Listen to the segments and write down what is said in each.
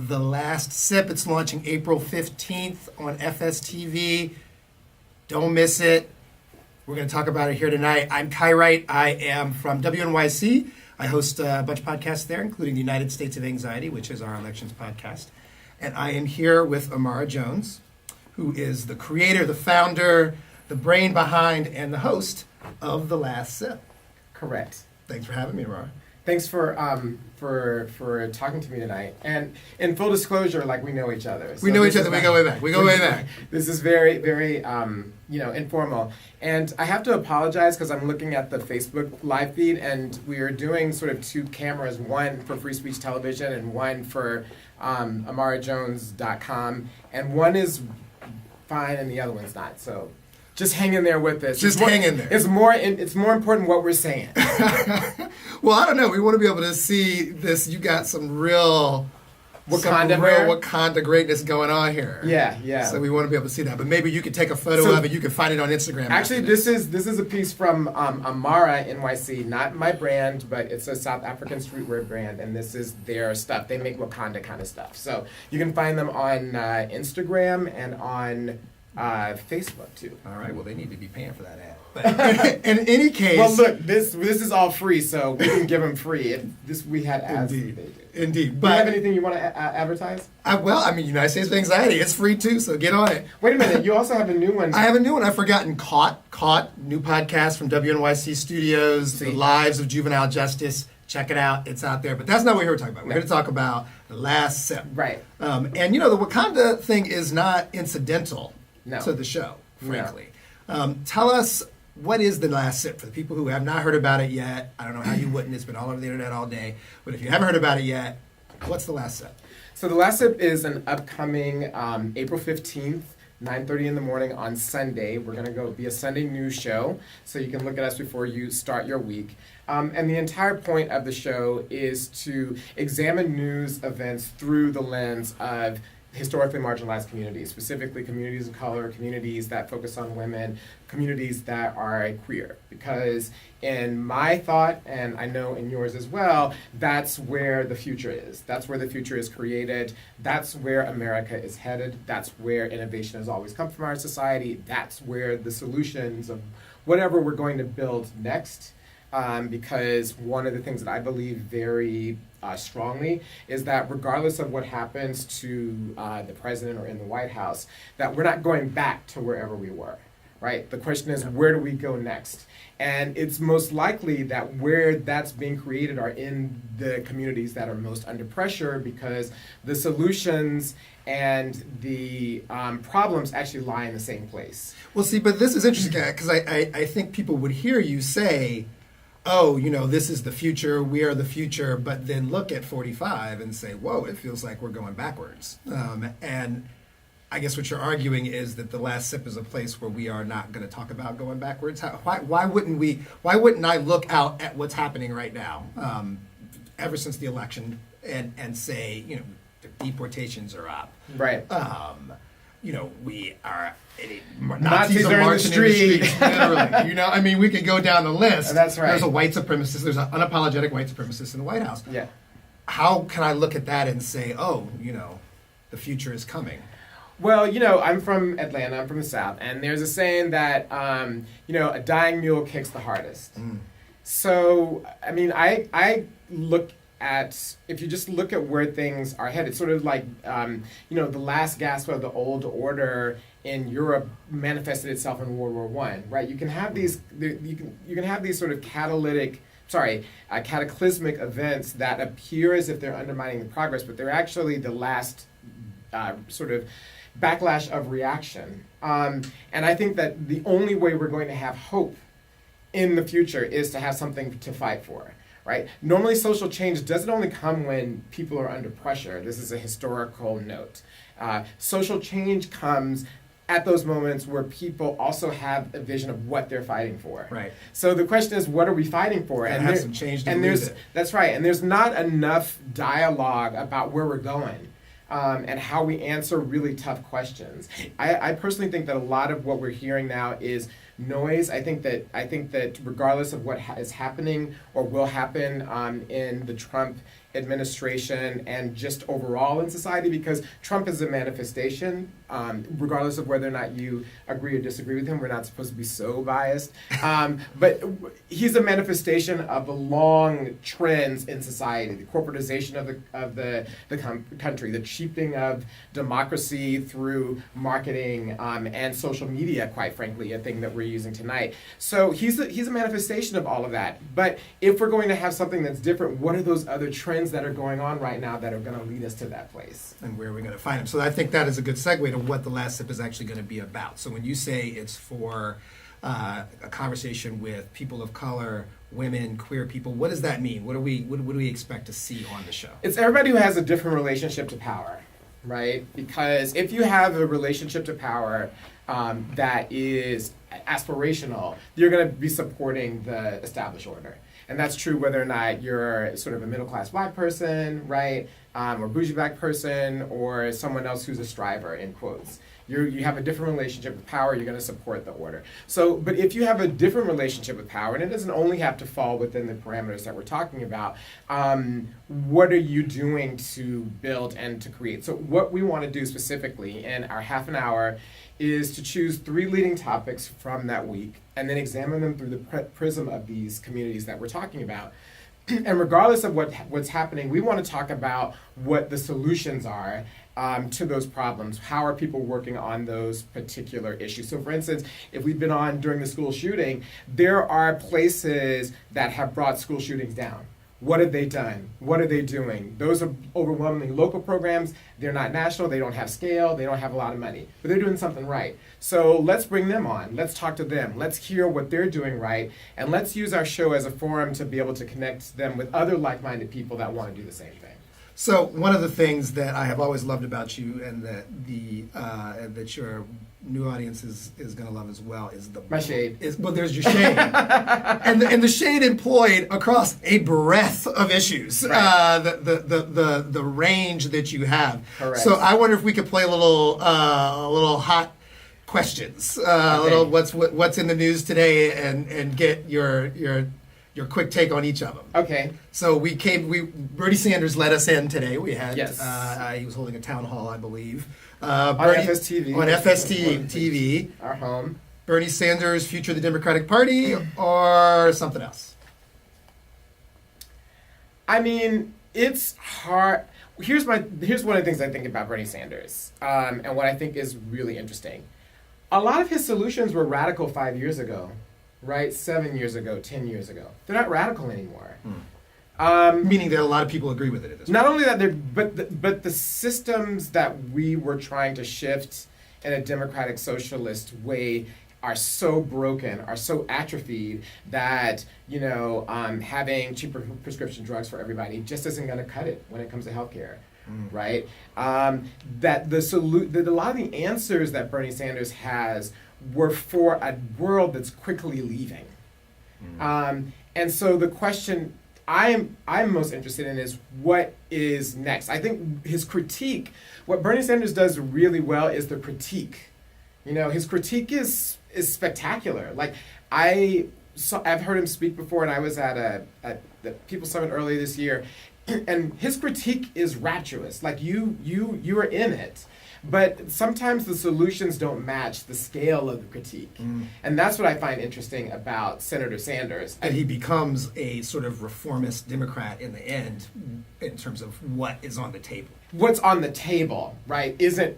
The Last Sip. It's launching April 15th on FSTV. Don't miss it. We're going to talk about it here tonight. I'm Wright. I am from WNYC. I host a bunch of podcasts there, including the United States of Anxiety, which is our elections podcast. And I am here with Imara Jones, who is the creator, the founder, the brain behind, and the host of The Last Sip. Correct. Thanks for having me, Imara. Thanks for talking to me tonight. And in full disclosure, like, we know each other. So we know each other. We go way back. We go way back. This is very, very, informal. And I have to apologize because I'm looking at the Facebook live feed, and we are doing sort of two cameras, one for Free Speech Television and one for ImaraJones.com. And one is fine and the other one's not. So just hang in there with us. Just hang in there. It's more important what we're saying. Well, I don't know. We want to be able to see this. You got some real Wakanda greatness going on here. Yeah. So we want to be able to see that. But maybe you could take a photo of it. You can find it on Instagram. Actually, this is a piece from Imara NYC, not my brand, but it's a South African streetwear brand, and this is their stuff. They make Wakanda kind of stuff. So you can find them on Instagram and on Facebook too. All right. Well, they need to be paying for that ad. But in any case, well, look, this is all free, so we can give them free. If we had ads. Indeed. But do you have anything you want to advertise? United States of Anxiety. It's free too, so get on it. Wait a minute. You also have a new one. I have a new one. I've forgotten. Caught. New podcast from WNYC Studios. The Lives of Juvenile Justice. Check it out. It's out there. But that's not what we're here to talk about. We're here to talk about The Last Sip. Right. And the Wakanda thing is not incidental to the show, frankly. No. Tell us, what is The Last Sip for the people who have not heard about it yet? I don't know how you wouldn't. It's been all over the internet all day. But if you haven't heard about it yet, what's The Last Sip? So The Last Sip is an upcoming April 15th, 9:30 in the morning on Sunday. We're going to be a Sunday news show, so you can look at us before you start your week. And the entire point of the show is to examine news events through the lens of historically marginalized communities, specifically communities of color, communities that focus on women, communities that are queer. Because in my thought, and I know in yours as well, that's where the future is. That's where the future is created. That's where America is headed. That's where innovation has always come from our society. That's where the solutions of whatever we're going to build next. Because one of the things that I believe very strongly is that regardless of what happens to the president or in the White House, that we're not going back to wherever we were, right? The question is, where do we go next? And it's most likely that where that's being created are in the communities that are most under pressure, because the solutions and the problems actually lie in the same place. Well, see, but this is interesting, because I think people would hear you say, oh, this is the future, we are the future, but then look at 45 and say, whoa, it feels like we're going backwards. And I guess what you're arguing is that The Last Sip is a place where we are not going to talk about going backwards. Why wouldn't I look out at what's happening right now, ever since the election, and say, the deportations are up. Right. We are... Nazis are in the street. Literally. We could go down the list. That's right. There's a white supremacist. There's an unapologetic white supremacist in the White House. Yeah. How can I look at that and say, oh, the future is coming? Well, I'm from Atlanta. I'm from the South, and there's a saying that a dying mule kicks the hardest. Mm. So, I look at, if you just look at where things are headed, sort of like, the last gasp of the old order in Europe manifested itself in World War I, right? You can have these, you can have these sort of cataclysmic events that appear as if they're undermining the progress, but they're actually the last sort of backlash of reaction. And I think that the only way we're going to have hope in the future is to have something to fight for. Right? Normally, social change doesn't only come when people are under pressure. This is a historical note. Social change comes at those moments where people also have a vision of what they're fighting for. Right. So the question is, what are we fighting for? And have some change to it. That's right. And there's not enough dialogue about where we're going. And how we answer really tough questions. I personally think that a lot of what we're hearing now is noise. I think that regardless of what is happening or will happen in the Trump administration and just overall in society, because Trump is a manifestation, regardless of whether or not you agree or disagree with him. We're not supposed to be so biased. But he's a manifestation of the long trends in society, the corporatization of the country, the cheapening of democracy through marketing and social media, quite frankly, a thing that we're using tonight. So he's a manifestation of all of that. But if we're going to have something that's different, what are those other trends that are going on right now that are going to lead us to that place? And where are we going to find them? So I think that is a good segue to what the last sip is actually going to be about. So when you say it's for a conversation with people of color, women, queer people, what does that mean? What do we expect to see on the show? It's everybody who has a different relationship to power, right? Because if you have a relationship to power that is aspirational, you're going to be supporting the established order. And that's true whether or not you're sort of a middle-class black person, right, or bougie black person, or someone else who's a striver, in quotes. You have a different relationship with power, you're going to support the order. So, but if you have a different relationship with power, and it doesn't only have to fall within the parameters that we're talking about, what are you doing to build and to create? So what we want to do specifically in our half an hour is to choose 3 leading topics from that week and then examine them through the prism of these communities that we're talking about. And regardless of what's happening, we want to talk about what the solutions are to those problems. How are people working on those particular issues? So for instance, if we've been on during the school shooting, there are places that have brought school shootings down. What have they done? What are they doing? Those are overwhelmingly local programs. They're not national. They don't have scale. They don't have a lot of money. But they're doing something right. So let's bring them on. Let's talk to them. Let's hear what they're doing right. And let's use our show as a forum to be able to connect them with other like-minded people that want to do the same thing. So one of the things that I have always loved about you, and that that your new audience is going to love as well, is my shade. Well, there's your shade, and the shade employed across a breadth of issues. Right. The range that you have. Correct. So I wonder if we could play a little hot questions, Okay. little what's in the news today, and get your quick take on each of them. Okay. So Bernie Sanders let us in today. We had, Yes. He was holding a town hall, I believe. On Bernie- FSTV. On FSTV. Our home. Bernie Sanders, future of the Democratic Party, or something else? I mean, it's hard. Here's one of the things I think about Bernie Sanders, and what I think is really interesting. A lot of his solutions were radical 5 years ago, right? 7 years ago, 10 years ago. They're not radical anymore. Meaning that a lot of people agree with it at this point. Not only that, but the systems that we were trying to shift in a democratic socialist way are so broken, are so atrophied that having cheaper prescription drugs for everybody just isn't going to cut it when it comes to healthcare. Right? That a lot of the answers that Bernie Sanders has were for a world that's quickly leaving. And so the question I'm most interested in is what is next. I think his critique, what Bernie Sanders does really well is the critique. His critique is spectacular. Like I've heard him speak before, and I was at the People's Summit earlier this year, and his critique is rapturous. Like you are in it. But sometimes the solutions don't match the scale of the critique. And that's what I find interesting about Senator Sanders. And he becomes a sort of reformist Democrat in the end in terms of what is on the table. What's on the table, right, isn't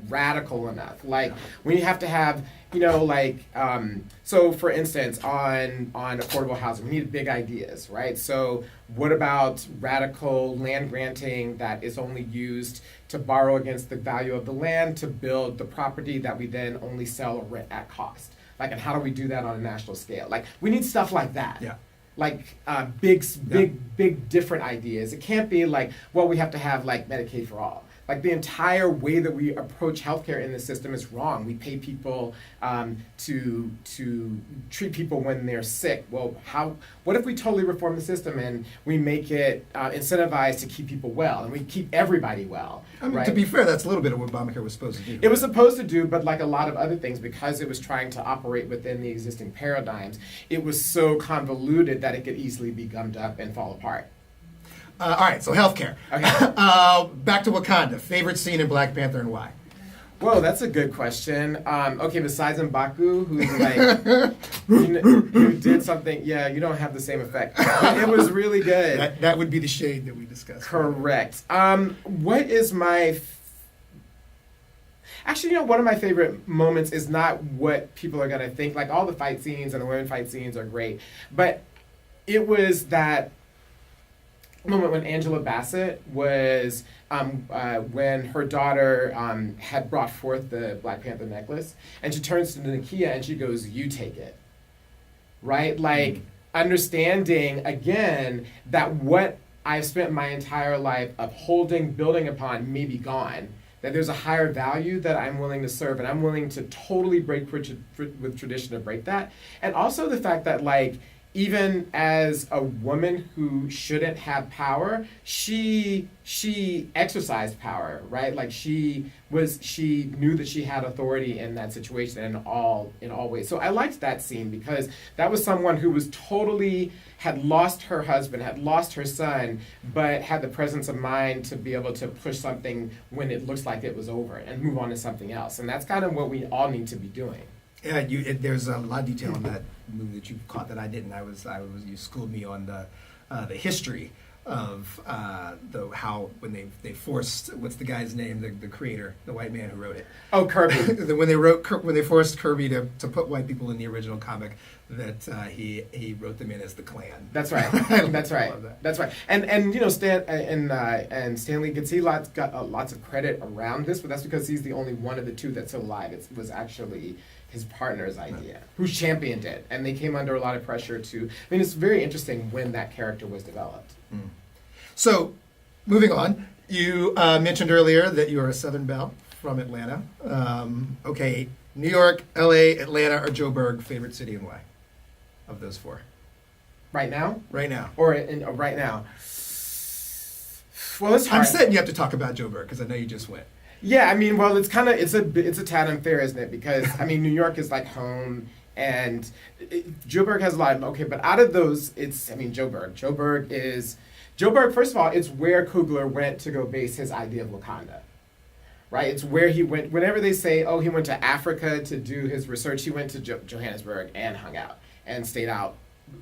radical enough. Like, when you have to have, so for instance, on affordable housing, we need big ideas, right? So what about radical land granting that is only used to borrow against the value of the land to build the property that we then only sell or rent at cost? Like, and how do we do that on a national scale? Like, we need stuff like that. Yeah. Like big different ideas. It can't be like, well, we have to have like Medicaid for all. Like the entire way that we approach healthcare in the system is wrong. We pay people to treat people when they're sick. Well, what if we totally reform the system and we make it incentivized to keep people well and we keep everybody well? I mean, right? to be fair, that's a little bit of what Obamacare was supposed to do. It was supposed to do, but like a lot of other things, because it was trying to operate within the existing paradigms, it was so convoluted that it could easily be gummed up and fall apart. All right, so healthcare. Okay. Back to Wakanda. Favorite scene in Black Panther and why? Whoa, that's a good question. Okay, besides M'Baku, who did something, yeah, you don't have the same effect. But it was really good. That would be the shade that we discussed. Correct. What is my... Actually, one of my favorite moments is not what people are going to think. Like, all the fight scenes and the women fight scenes are great. But it was that moment when Angela Bassett was, when her daughter had brought forth the Black Panther necklace, and she turns to Nakia and she goes, "You take it." Right? Like, understanding, again, that what I've spent my entire life upholding, building upon may be gone. That there's a higher value that I'm willing to serve, and I'm willing to totally break with tradition to break that. And also the fact that, like, even as a woman who shouldn't have power, she exercised power, right? Like, she knew that she had authority in that situation in all ways. So I liked that scene because that was someone who was had lost her husband, had lost her son, but had the presence of mind to be able to push something when it looks like it was over and move on to something else. And that's kind of what we all need to be doing. Yeah, there's a lot of detail in that movie that you caught that I didn't. You schooled me on the history of how when they forced, what's the guy's name, the creator, the white man who wrote it. Oh, Kirby. when they forced Kirby to put white people in the original comic, that he wrote them in as the Klan. That's right. That's right. That's right. And Stan Lee gets got lots of credit around this, but that's because he's the only one of the two that's alive. It was actually his partner's idea, who championed it, and they came under a lot of pressure to. I mean, it's very interesting when that character was developed. Mm. So, moving on, you mentioned earlier that you are a Southern Belle from Atlanta. Okay, New York, L.A., Atlanta, or Joburg, favorite city and why? Of those four. Right now? Right now. Or right now? Well, it's hard. I'm saying you have to talk about Joburg because I know you just went. Yeah, I mean, well, it's a tad unfair, isn't it? Because, I mean, New York is like home, and Joburg has a lot of, but out of those, Joburg, first of all, it's where Coogler went to go base his idea of Wakanda, right? It's where he went, whenever they say, oh, he went to Africa to do his research, he went to Johannesburg and hung out and stayed out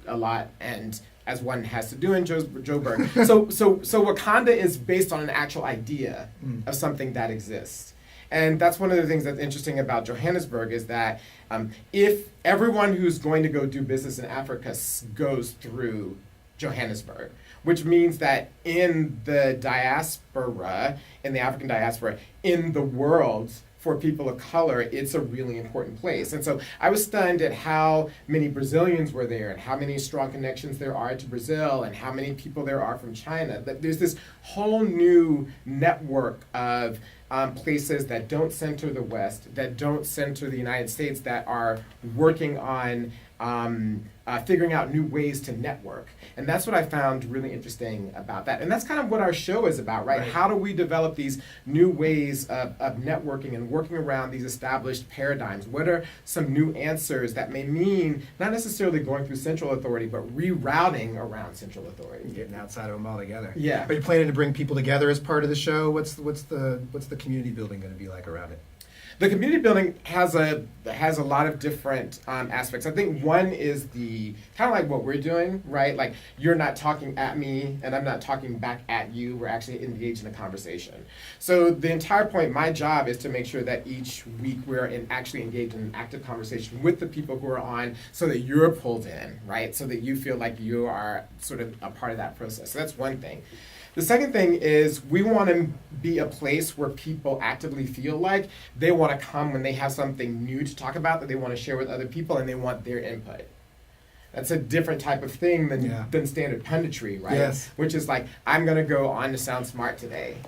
a lot, and as one has to do in Joburg. So Wakanda is based on an actual idea of something that exists. And that's one of the things that's interesting about Johannesburg is that if everyone who's going to go do business in Africa goes through Johannesburg, which means that in the diaspora, in the African diaspora, in the world, for people of color, it's a really important place. And so I was stunned at how many Brazilians were there and how many strong connections there are to Brazil and how many people there are from China. That there's this whole new network of places that don't center the West, that don't center the United States, that are working on figuring out new ways to network. And that's what I found really interesting about that. And that's kind of what our show is about, right? How do we develop these new ways of networking and working around these established paradigms? What are some new answers that may mean not necessarily going through central authority, but rerouting around central authority? Getting outside of them altogether. Yeah. Are you planning to bring people together as part of the show? What's the community building going to be like around it? The community building has a lot of different aspects. I think one is the kind of like what we're doing, right? Like you're not talking at me and I'm not talking back at you. We're actually engaged in a conversation. So the entire point, my job is to make sure that each week we're actually engaged in an active conversation with the people who are on so that you're pulled in, right? So that you feel like you are sort of a part of that process. So that's one thing. The second thing is we want to be a place where people actively feel like they want to come when they have something new to talk about that they want to share with other people and they want their input. That's a different type of thing than standard punditry, right? Yes. Which is like, I'm going to go on to Sound Smart today,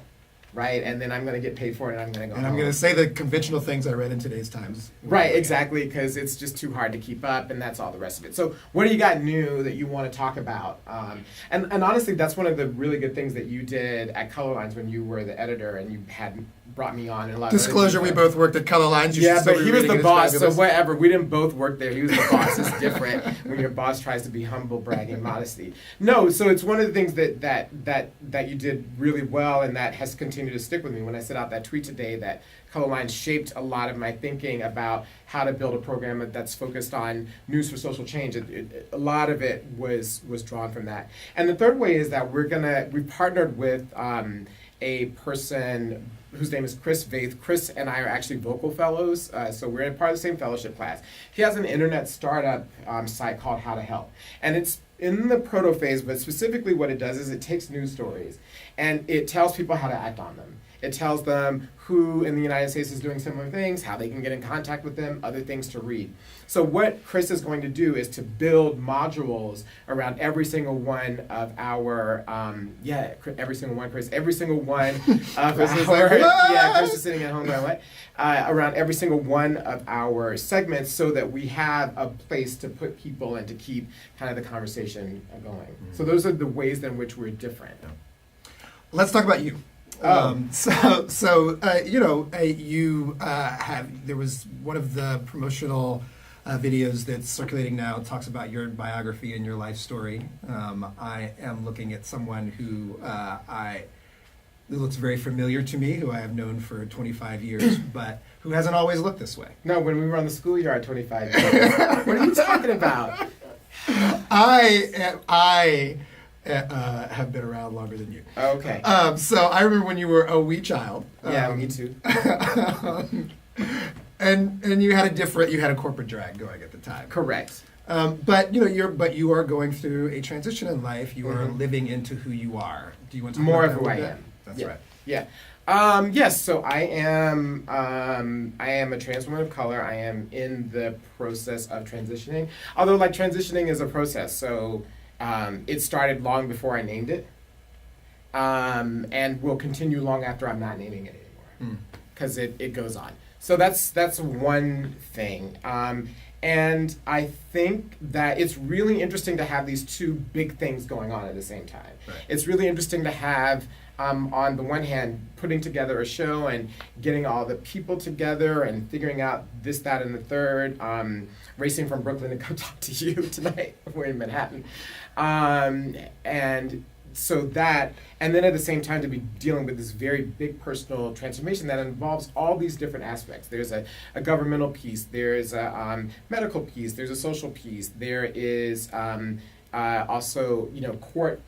right? And then I'm going to get paid for it and I'm going to go And home. I'm going to say the conventional things I read in today's Times. Right, exactly, because it's just too hard to keep up, and that's all the rest of it. So what do you got new that you want to talk about? And honestly, that's one of the really good things that you did at Colorlines when you were the editor and you had brought me on. And a lot of Disclosure: we both worked at Color Lines. Yeah, but he was the boss, so fabulous. whatever. We didn't both work there. He was the boss. It's different when your boss tries to be humble, bragging, modesty. No, so it's one of the things that you did really well, and that has continued to stick with me. When I sent out that tweet today, that Color Lines shaped a lot of my thinking about how to build a program that's focused on news for social change. A lot of it was drawn from that. And the third way is that we partnered with a person whose name is Chris Vaith. Chris and I are actually vocal fellows, so we're in part of the same fellowship class. He has an internet startup site called How to Help, and it's in the proto phase, but specifically what it does is it takes news stories and it tells people how to act on them. It tells them who in the United States is doing similar things, how they can get in contact with them, other things to read. So what Chris is going to do is to build modules around every single one of our, every single one of Chris is sitting at home going, what? Around every single one of our segments so that we have a place to put people and to keep kind of the conversation going. Mm-hmm. So those are the ways in which we're different. Let's talk about you. Oh. There was one of the promotional videos that's circulating now talks about your biography and your life story. I am looking at someone who looks very familiar to me, who I have known for 25 years, but who hasn't always looked this way. No, when we were on the schoolyard 25 years. What are you talking about? I have been around longer than you. Okay. So I remember when you were a wee child. Yeah, me too. And you had a corporate drag going at the time. Correct. But you are going through a transition in life. You are living into who you are. Do you want to talk more about of who I that? am? That's right. Yeah. Yes. So I am a trans woman of color. I am in the process of transitioning. Although, transitioning is a process. So. It started long before I named it, and will continue long after I'm not naming it anymore, because it goes on. So that's one thing, and I think that it's really interesting to have these two big things going on at the same time. Right. It's really interesting to have, on the one hand, putting together a show and getting all the people together and figuring out this, that, and the third, racing from Brooklyn to come talk to you tonight. We're in Manhattan. And so that, and then at the same time to be dealing with this very big personal transformation that involves all these different aspects. There's a governmental piece, there's a medical piece, there's a social piece, there is also, court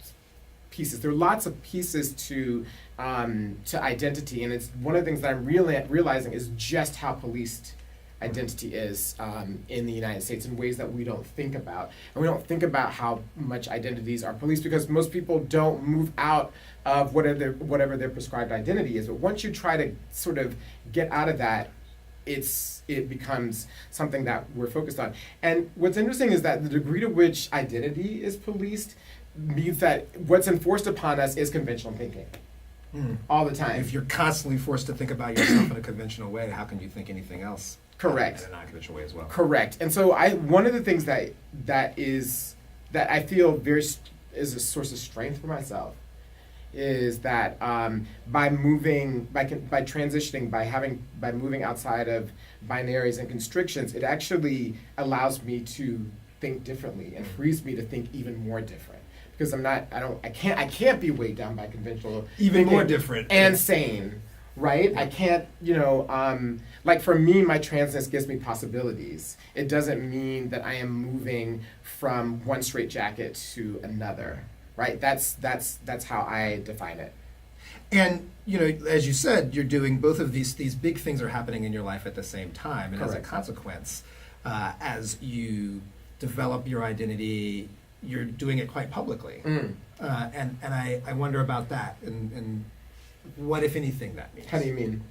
pieces. There are lots of pieces to identity, and it's one of the things that I'm realizing is just how policed identity is in the United States in ways that we don't think about. And we don't think about how much identities are policed because most people don't move out of whatever their prescribed identity is. But once you try to sort of get out of that, it becomes something that we're focused on. And what's interesting is that the degree to which identity is policed means that what's enforced upon us is conventional thinking. All the time. If you're constantly forced to think about yourself in a conventional way, how can you think anything else? Correct. In a non-conventional way as well. Correct. And so one of the things that I feel is a source of strength for myself is that by transitioning, by moving outside of binaries and constrictions, it actually allows me to think differently and frees me to think even more different. Because I can't be weighed down by conventional even more different and sane, right? I can't, for me, my transness gives me possibilities. It doesn't mean that I am moving from one straitjacket to another, right? That's how I define it. And as you said, you're doing both of these big things are happening in your life at the same time, and Correct. As a consequence, as you develop your identity, you're doing it quite publicly. And I wonder about that and what, if anything, that means. How do you mean?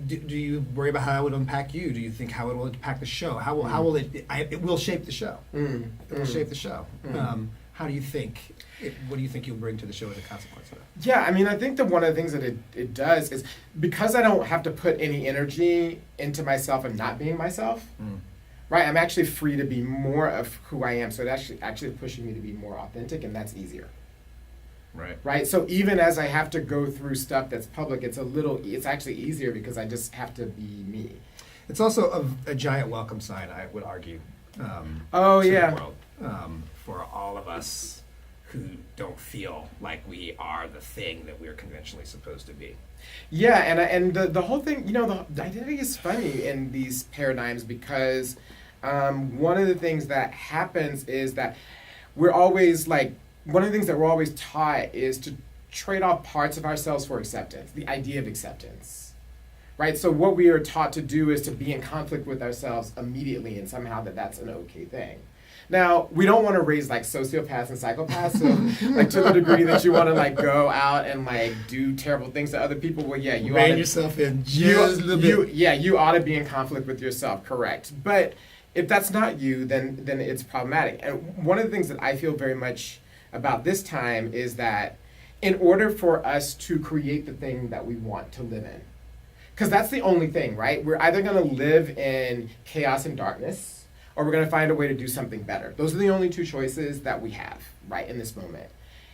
Do you worry about how it will impact you? Do you think how it will impact the show? How will it will shape the show? It will shape the show. How do you think? What do you think you'll bring to the show as a consequence of that? Yeah, I think that one of the things that it does is because I don't have to put any energy into myself and not being myself. Right, I'm actually free to be more of who I am. So it actually pushing me to be more authentic, and that's easier. Right? So even as I have to go through stuff that's public, it's actually easier because I just have to be me. It's also a giant welcome sign, I would argue, Oh, to yeah. the world, for all of us who don't feel like we are the thing that we're conventionally supposed to be. Yeah, and the whole thing, the identity is funny in these paradigms because one of the things that happens is that we're always like, one of the things that we're always taught is to trade off parts of ourselves for acceptance, the idea of acceptance, right? So what we are taught to do is to be in conflict with ourselves immediately and somehow that's an okay thing. Now, we don't want to raise like sociopaths and psychopaths, so like to the degree that you want to like go out and like do terrible things to other people, well, yeah, you Rein ought to, yourself in just a little bit. you ought to be in conflict with yourself, correct? But if that's not you, then it's problematic. And one of the things that I feel very much about this time is that in order for us to create the thing that we want to live in, because that's the only thing, right? We're either going to live in chaos and darkness, or we're going to find a way to do something better. Those are the only two choices that we have, right, in this moment.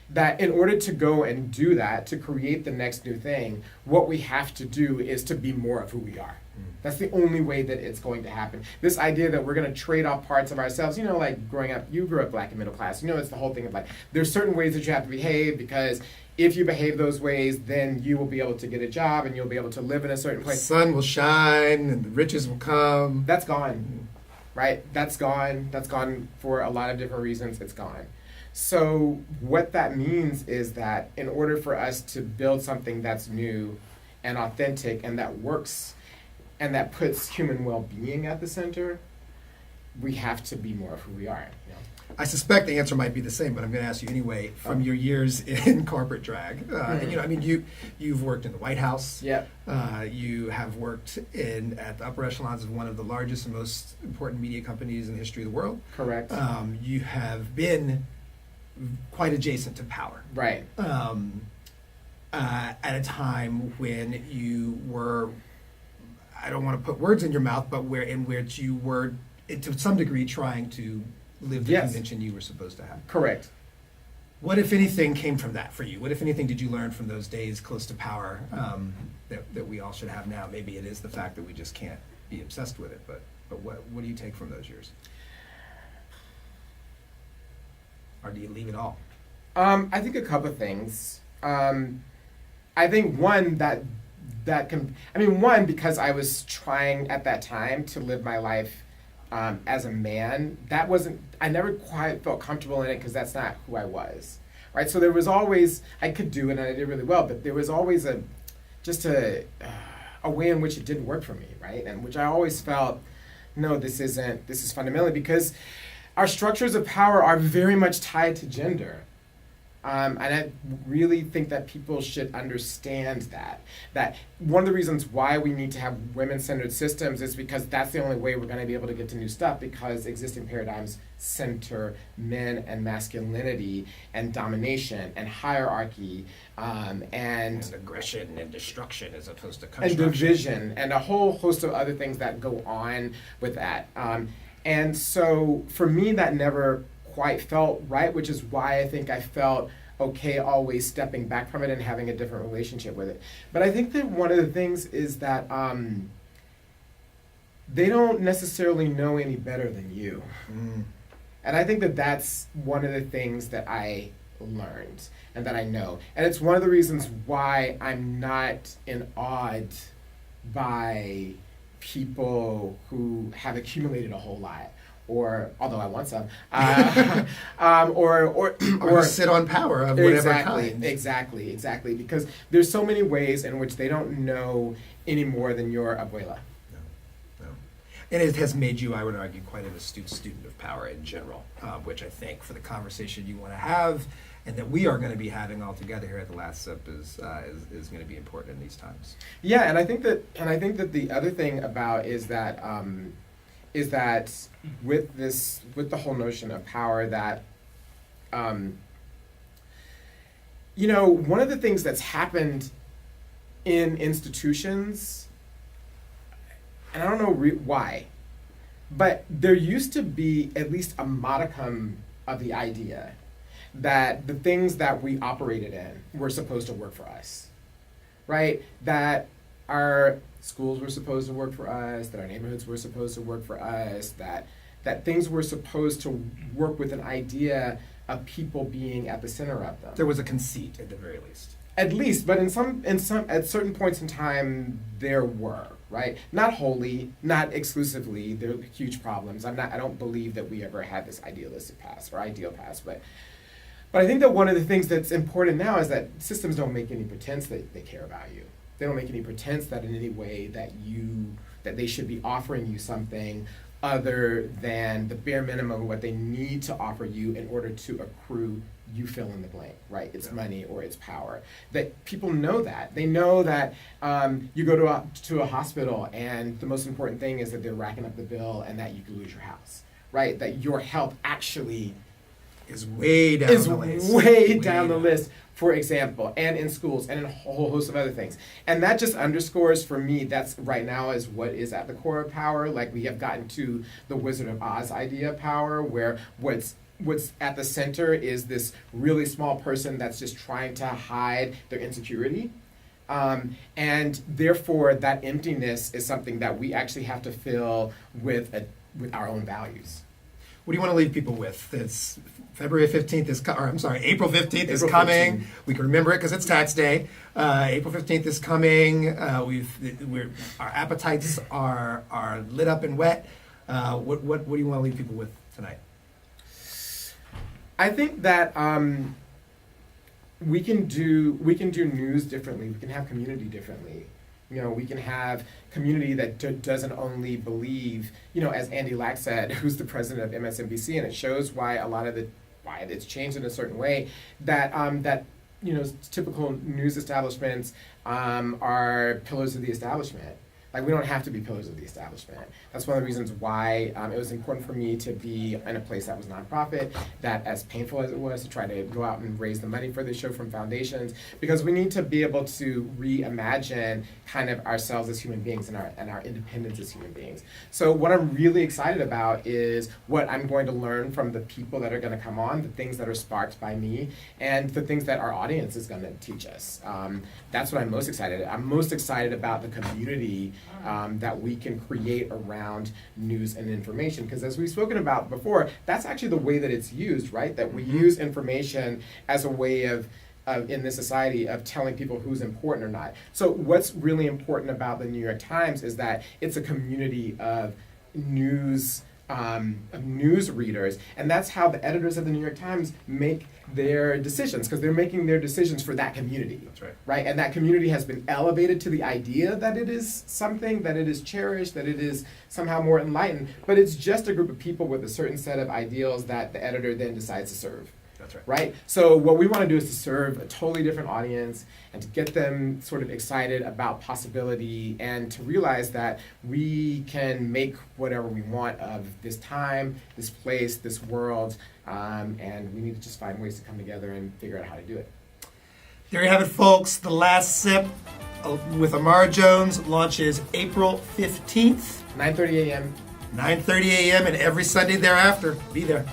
That in order to go and do that, to create the next new thing, what we have to do is to be more of who we are. That's the only way that it's going to happen. This idea that we're going to trade off parts of ourselves, like growing up, you grew up Black and middle class, it's the whole thing of like, there's certain ways that you have to behave because if you behave those ways, then you will be able to get a job and you'll be able to live in a certain place. The sun will shine and the riches will come. That's gone, right? That's gone. That's gone for a lot of different reasons. It's gone. So what that means is that in order for us to build something that's new and authentic and that works and that puts human well-being at the center, we have to be more of who we are. I suspect the answer might be the same, but I'm going to ask you anyway. From your years in corporate drag, and you've worked in the White House. Yep. You have worked at the upper echelons of one of the largest and most important media companies in the history of the world. Correct. You have been quite adjacent to power. Right. At a time when you were, I don't want to put words in your mouth, but in which you were, to some degree, trying to live the convention you were supposed to have. Correct. What, if anything, came from that for you? What, if anything, did you learn from those days close to power that we all should have now? Maybe it is the fact that we just can't be obsessed with it, but what do you take from those years? Or do you leave it all? I think a couple of things. I think one because I was trying at that time to live my life as a man, I never quite felt comfortable in it because that's not who I was, right? So there was always, I could do it and I did really well, but there was always a way in which it didn't work for me, right? And which I always felt, no, this is fundamentally because our structures of power are very much tied to gender. And I really think that people should understand that one of the reasons why we need to have women-centered systems is because that's the only way we're going to be able to get to new stuff, because existing paradigms center men and masculinity and domination and hierarchy and aggression and destruction as opposed to and construction. division and a whole host of other things that go on with that. And so for me, that never quite felt right, which is why I think I felt okay always stepping back from it and having a different relationship with it. But I think that one of the things is that they don't necessarily know any better than you. And I think that that's one of the things that I learned and that I know. And it's one of the reasons why I'm not awed by people who have accumulated a whole lot. Or, although I want some, or sit on power of whatever kind. Exactly. Because there's so many ways in which they don't know any more than your abuela. No. And it has made you, I would argue, quite an astute student of power in general, which I think for the conversation you want to have, and that we are going to be having all together here at the Last Sip is going to be important in these times. Yeah, and I think that the other thing about is that with the whole notion of power that, one of the things that's happened in institutions, and I don't know why, but there used to be at least a modicum of the idea that the things that we operated in were supposed to work for us, right? That our schools were supposed to work for us, that our neighborhoods were supposed to work for us, that things were supposed to work with an idea of people being at the center of them. There was a conceit at the very least. At least, but in some at certain points in time there were, right? Not wholly, not exclusively. There are huge problems. I don't believe that we ever had this idealistic past or ideal past, but I think that one of the things that's important now is that systems don't make any pretense that they care about you. They don't make any pretense that in any way that they should be offering you something other than the bare minimum of what they need to offer you in order to accrue you fill in the blank, right? It's money or it's power. That people know that. They know that you go to a hospital and the most important thing is that they're racking up the bill and that you could lose your house, right? That your health actually is way down the list. Way down the list, for example, and in schools and in a whole host of other things. And that just underscores for me, that's right now is what is at the core of power. Like we have gotten to the Wizard of Oz idea of power, where what's at the center is this really small person that's just trying to hide their insecurity. And therefore, that emptiness is something that we actually have to fill with our own values. What do you want to leave people with? It's April 15th is coming. 15th. We can remember it because it's tax day. April 15th is coming. Our appetites are lit up and wet. What do you want to leave people with tonight? I think that we can do news differently. We can have community differently. We can have community that doesn't only believe, as Andy Lack said, who's the president of MSNBC, and it shows why why it's changed in a certain way, that typical news establishments are pillars of the establishment. Like, we don't have to be pillars of the establishment. That's one of the reasons why it was important for me to be in a place that was nonprofit, that as painful as it was to try to go out and raise the money for this show from foundations, because we need to be able to reimagine kind of ourselves as human beings and our independence as human beings. So what I'm really excited about is what I'm going to learn from the people that are going to come on, the things that are sparked by me, and the things that our audience is going to teach us. That's what I'm most excited about. I'm most excited about the community that we can create around news and information. Because as we've spoken about before, that's actually the way that it's used, right? That we use information as a way of in this society of telling people who's important or not. So what's really important about the New York Times is that it's a community of news readers, and that's how the editors of the New York Times make their decisions, because they're making their decisions for that community. That's right. Right? And that community has been elevated to the idea that it is something, that it is cherished, that it is somehow more enlightened, but it's just a group of people with a certain set of ideals that the editor then decides to serve. That's right. Right? So what we want to do is to serve a totally different audience and to get them sort of excited about possibility and to realize that we can make whatever we want of this time, this place, this world, and we need to just find ways to come together and figure out how to do it. There you have it, folks. The Last Sip with Imara Jones launches April 15th. 9:30 a.m. 9:30 a.m. and every Sunday thereafter. Be there.